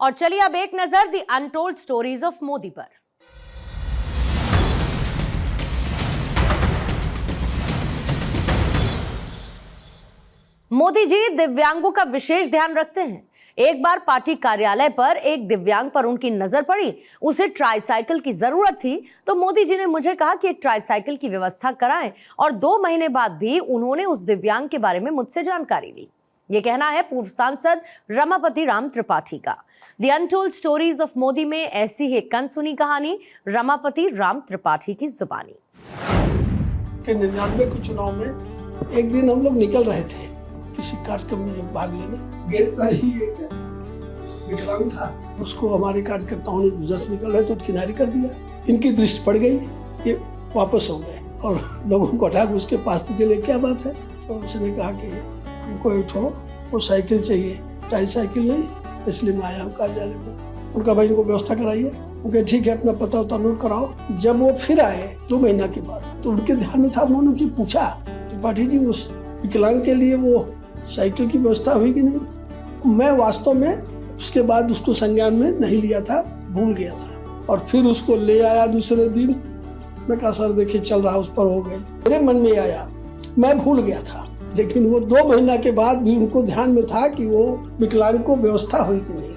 और चलिए अब एक नजर the untold stories of Modi पर। मोदी जी दिव्यांगों का विशेष ध्यान रखते हैं। एक बार पार्टी कार्यालय पर एक दिव्यांग पर उनकी नजर पड़ी। उसे ट्राईसाइकिल की जरूरत थी तो मोदी जी ने मुझे कहा कि एक ट्राईसाइकिल की व्यवस्था कराएं और 2 महीने बाद भी उन्होंने उस दिव्यांग के बारे में मुझसे जानकारी ली। ये कहना है पूर्व सांसद रमापति राम त्रिपाठी का। The untold stories of Modi में ऐसी ही एक अनसुनी कहानी रमापति राम त्रिपाठी की जुबानी। 99 के चुनाव में एक दिन हम लोग निकल रहे थे किसी कार्यक्रम में भाग लेने। गेट पर ही एक विकलांग था, उसको हमारे कार्यकर्ताओं ने गुजर से निकल रहे तो किनारे कर दिया। इनकी दृष्टि पड़ गई, ये वापस हो गए और लोगों को हटा के उसके पास से चले। क्या बात है? तो उसने कहा कि हमको एक वो साइकिल चाहिए, ट्राईसाइकिल नहीं, इसलिए मैं आया हूँ कार्यालय पर। उनका भाई इनको व्यवस्था कराइए। उनके ठीक है, अपना पता उता नोट कराओ। जब वो फिर आए 2 महीना के बाद तो उनके ध्यान में था, उन्होंने उनसे पूछा त्रिपाठी जी उस विकलांग के लिए वो साइकिल की व्यवस्था हुई कि नहीं। मैं वास्तव में उसके बाद उसको संज्ञान में नहीं लिया था, भूल गया था और फिर उसको ले आया दूसरे दिन। मैं कहा सर देखिए चल रहा, उस पर हो गई। मेरे मन में आया, मैं भूल गया था, लेकिन वो 2 महीना के बाद भी उनको ध्यान में था कि वो विकलांग को व्यवस्था हुई कि नहीं।